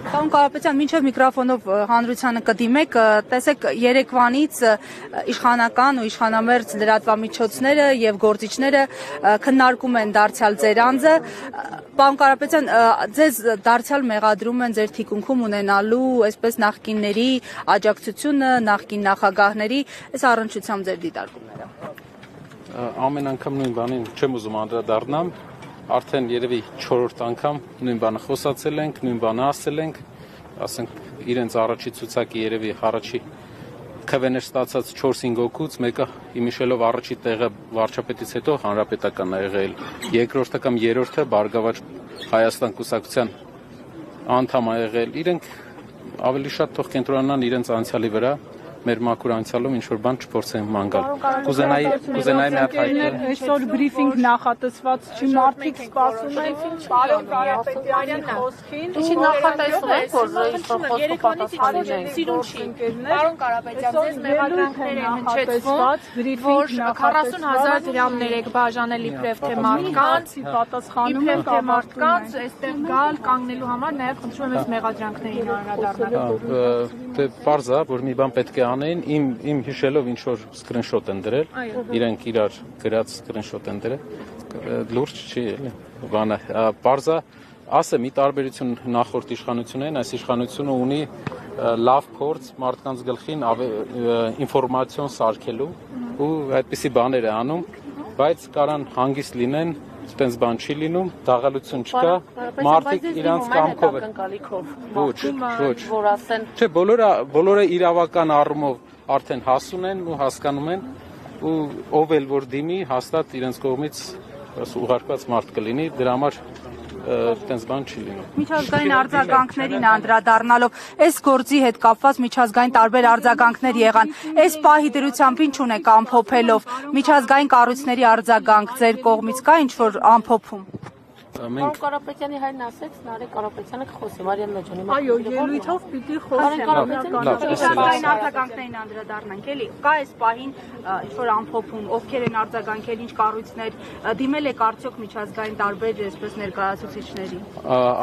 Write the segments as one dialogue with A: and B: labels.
A: Պարոն Կարապետյան, մինչև միկրոֆոնով հանրությանը կդիմեք, տեսեք երեկվանից իշխանական ու իշխանամերձ լրատվամիջոցները եւ գործիչները քննարկում են դարձյալ ձեր անձը։ Պարոն Կարապետյան, ձեզ դարձյալ մեղադրում են ձեր թիկունքում ունենալու այսպես նախկինների աջակցությունը, նախկին նախագահների, այս առնչությամբ ձեր դիտարկումները։
B: Ամեն անգամ նույն բանին չեմ ուզում անդրադառնամ, արդեն երևի 4-րդ անգամ նույն բանը խոսացել ենք, նույն բանը ասել ենք, ասենք իրենց առաջի ցուցակի երևի առաջի քվեներ ստացած 4-5 հոգուց մեկը իմիշելով առաջի տեղը վարչապետից հետո հանրապետականն է եղել, երկրորդը կամ երրորդը Բարգավաճ Հայաստան կուսակցության անդամ է եղել, իրենք ավելի շատ թող կենտրոնանան իրենց անցյալի վրա, մեր մաքուր անցյալում ինչ որ բան չփորձեն ման գալ։ Կուզենայի մի հատ հայտնել։
C: Այսօր բրիֆինգ նախատեսված չի, մարդիկ սպասում են պարոն Կարապետյանի խոսքին։
D: Ինչի նախատեսում եք, որ խոսքը պատասխանին սիրուն չի։ Պարոն Կարապետյան, ձեզ մեղադրանքներ են հնչեցվում, որ 40,000 դրամներ եք բաժանել իբրև թե մարդկանց, իբրև թե մարդկանց, այստեղ գալ, կանգնելու համար նաև խնդրում եմ այս մեղադրանքներին անդրադառնալ։
B: Դե պարզ է, որ մի բան պետք է անեն, իմ հիշելով ինչ որ սկրինշոտ են դրել, իրենք իրար գրած սկրինշոտ են դրել, լուրջ չի էլի, բանը, պարզ է, ասեմ, ի տարբերություն նախորդ իշխանություններին, այս իշխանությունը ունի լավ փորձ մարդկանց գլխին ինֆորմացիոն սարքելու ու այդպիսի բաներ է անում, բայց կարան հանգիստ լինեն, այդպես բան չի լինում, դաղալություն չկա, մարդիկ իրանց կամքով ոչ, չէ, բոլորը իրավական առումով արդեն հասուն են ու հասկանում են ու ով էլ որ դիմի հաստատ իրենց կողմից ուղարկված մարդ կլինի, դրա համար այդպես բան չի լինում։
A: Միջազգային արձագանքներին անդրադառնալով, այս գործի հետ կապված միջազգային տարբեր արձագանքներ եղան, այս պահի դրությամբ ինչ ունեք ամփոփելով, միջազգային կառույցների արձագանք ձեր կողմից կա ինչ-որ ամփոփում։
D: Պարոն Կարապետյանի հայրն ասեց, Նարեկ Կարապետյանը կխոսի, Մարիամ Նաջյանի։
C: Այո, ելույթով պիտի խոսեմ։
A: Միջազգային արձագանքներին անդրադառնանք, էլի, կա այս պահին ինչ-որ ամփոփում, ովքեր են արձագանքել, ինչ կառույցներ, դիմել եք արդյոք միջազգային տարբեր այսպես ներկայացուցիչների։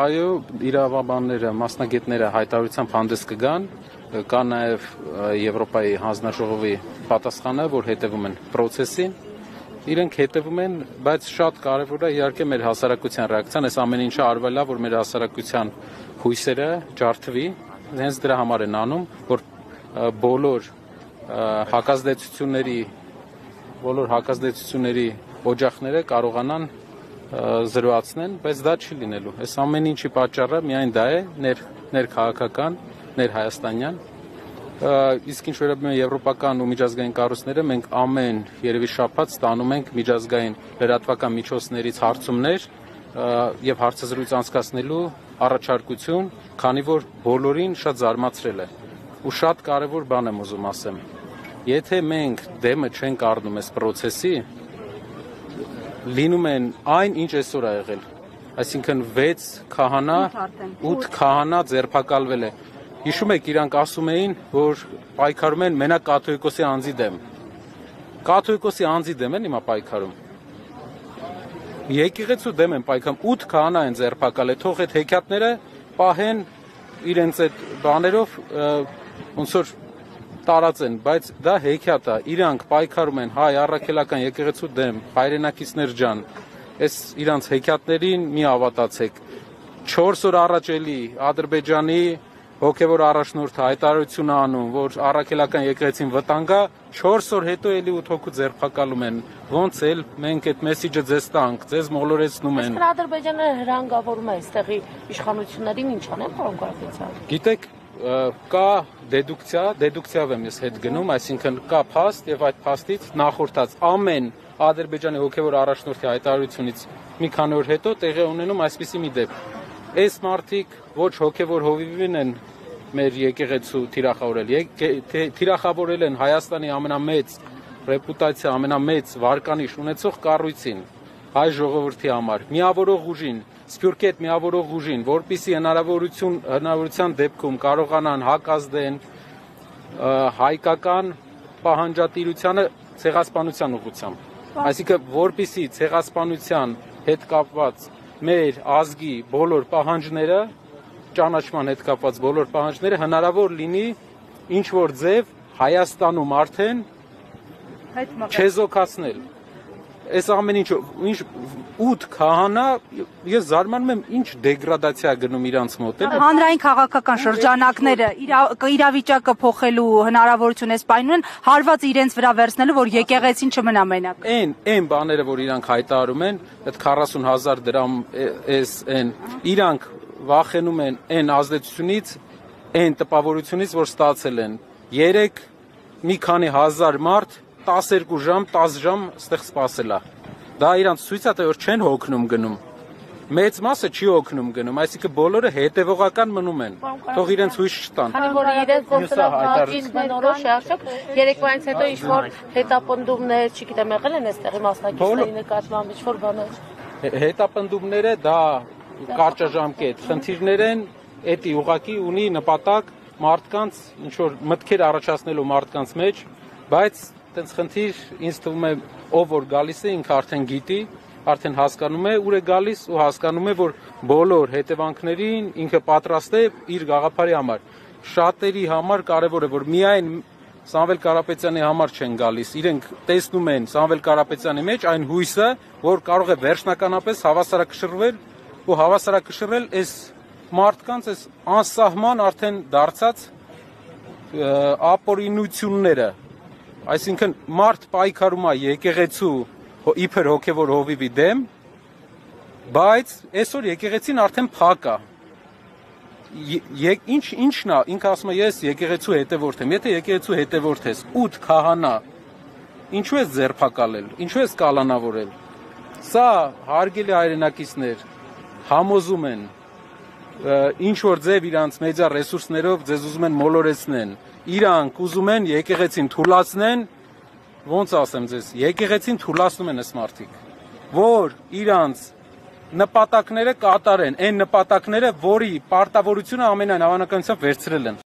B: Այո, իրավաբանները, մասնագետները հայտարարությամբ հանդես կգան, կա նաև Եվրոպայի հանձնաժողովի պատասխանը, որ հետևում են process-ին։ Իրենք հետևում են, բայց շատ կարևոր է իհարկե մեր հասարակության ռեակցիան, այս ամեն ինչը արվել է, որ մեր հասարակության հույսերը ջարդվի, հենց դրա համար են անում, որ բոլոր հակազդեցությունների օջախները կարողանան զրոացնեն, բայց դա չի լինելու։ Այս ամեն ինչի պատճառը միայն դա է, ներքաղաքական, ներհայաստանյան։ Իսկ ինչ վերաբերում է եվրոպական ու միջազգային կառույցները, մենք ամեն երևի շաբաթ ստանում ենք միջազգային լրատվական միջոցներից հարցումներ եւ հարցազրույց անցկացնելու առաջարկություն, քանի որ բոլորին շատ զարմացրել է։ Ու շատ կարեւոր բան եմ ուզում ասեմ։ Եթե մենք դեմը չենք առնում այս process-ի, լինում են այն, ինչ այսօր ա եղել։ Այսինքն 6 քահանա, 8 քահանա ձերբակալվել է։ Հիշում եք, իրանք ասում էին, որ պայքարում են մենակ կաթողիկոսի անձի դեմ։ Կաթողիկոսի անձի դեմ են հիմա պայքարում։ Եկեղեցու դեմ են պայքարում, 8 քահանա են ձերբակալել, թող այդ հեքիաթները պահեն իրենց այդ բաներով ոնց որ տարածեն, բայց դա հեքիաթ է, իրանք պայքարում են հայ առաքելական եկեղեցու դեմ, հայրենակիցներ ջան, այս իրանց հեքիաթներին մի ավատացեք։ 4 օր առաջ էլի Ադրբեջանի հոգևոր առաջնորդը հայտարարություն անում, որ առաքելական եկեղեցին վտանգ է, 4 օր հետո էլի 8 հոգու ձերբակալում են։ Ոնց էլ մենք այդ մեսիջը ձեզ տանք, ձեզ մոլորեցնում են։
D: Իսկ Ադրբեջանը հրանգավորում է այստեղի իշխանություններին ինչ անեն, պարոն Կարապետյան։
B: Գիտեք, կա դեդուկցիավ եմ ես հետ գնում, այսինքն կա փաստ եւ այդ փաստից նախորդած ամեն Ադրբեջանի հոգևոր առաջնորդի հայտարարությունից մի քանի օր հետո տեղի ունենում այսպիսի մի դեպք։ Այս մարդիկ ոչ հոգևոր հովիվին են մեր եկեղեցու թիրախավորել են Հայաստանի ամենամեծ ռեպուտացիա, ամենամեծ վարկանիշ ունեցող կառույցին, հայ ժողովրդի համար, միավորող ուժին, սփյուռքետ միավորող ուժին, որպիսի հնարավորության դեպքում կարողանան հակազդեն հայկական պահանջատիրությանը ցեղասպանության ուղղությամբ։ Այսինքն, որպիսի ցեղասպանության հետ կապված մեր ազգի բոլոր պահանջները ճանաչման հետ կապված բոլոր պահանջները հնարավոր լինի ինչ որ ձև Հայաստանում արդեն չեզոքացնել։ Այս ամեն ինչ 8 քահանա, ես զարմանում եմ ինչ դեգրադացիա գնում իրանց մոտ էլ։
A: Հանրային քաղաքական շրջանակները իրավիճակը փոխելու հնարավորություն է սպայնում են հարված իրենց վրա վերցնելու, որ եկեղեցին չմնա մենակ։
B: Այն բաները, որ իրանք հայտարարում են, այդ 40,000 դրամ այն իրանք վախենում են այն ազդեցությունից, այն տպավորությունից, որ ստացել են 3 մի քանի հազար մարդ 12 ժամ, 10 ժամ ստեղ սպասել է։ Դա իրանց ցույց է, որ չեն հոգնում գնում։ Մեծ մասը չի հոգնում գնում, այսինքն բոլորը հետևողական մնում են։ Թող իրենց հույս չտան։
E: Քանի որ իրենց գործնական բնորոշ է, արդյոք երեկվայից հետո ինչ-որ հետապնդումներ, չգիտեմ, եղել են այստեղի մասնակիցների նկատմամբ ինչ-որ բաներ։
B: Հետապնդումները դա կարճաժամկետ խնդիրներ են, էդի ուղղակի ունի նպատակ մարդկանց ինչ-որ մտքեր առաջացնելու մարդկանց մեջ, բայց այդպես խնդիր ինձ թվում է ով որ գալիս է ինքը արդեն գիտի, արդեն հասկանում է ուր է գալիս ու հասկանում է որ բոլոր հետևանքներին ինքը պատրաստ է իր գաղափարի համար։ Շատերի համար կարևոր է որ միայն Սամվել Կարապետյանի համար չեն գալիս, իրենք տեսնում են Սամվել Կարապետյանի մեջ այն հույսը, որ կարող է վերջնականապես հավասարակշռվել ու հավասարակշռել այս մարդկանց այս անսահման արդեն դարձած ապօրինությունները։ Այսինքն մարդ պայքարում է եկեղեցու իբր հոգևոր հովիվի դեմ, բայց այսօր եկեղեցին արդեն փակ է։ Ինչն է, ինքը ասում է ես եկեղեցու հետևորդ եմ, եթե եկեղեցու հետևորդ ես, 8 քահանա, ինչու ես ձերբակալել, ինչու ես կալանավորել։ Սա հարգելի հայրենակիցներ համոզում են ինչ որ ձև իրանց մեդիա ռեսուրսներով ձեզ ուզում են մոլորեցնեն, իրանք ուզում են եկեղեցին թուլացնեն, ոնց ասեմ ձեզ, եկեղեցին թուլացնում են այս մարդիկ, որ իրանց նպատակները կատարեն, այն նպատակները, որի պարտավորությունը ամենայն հավանականությամբ վերցրել են։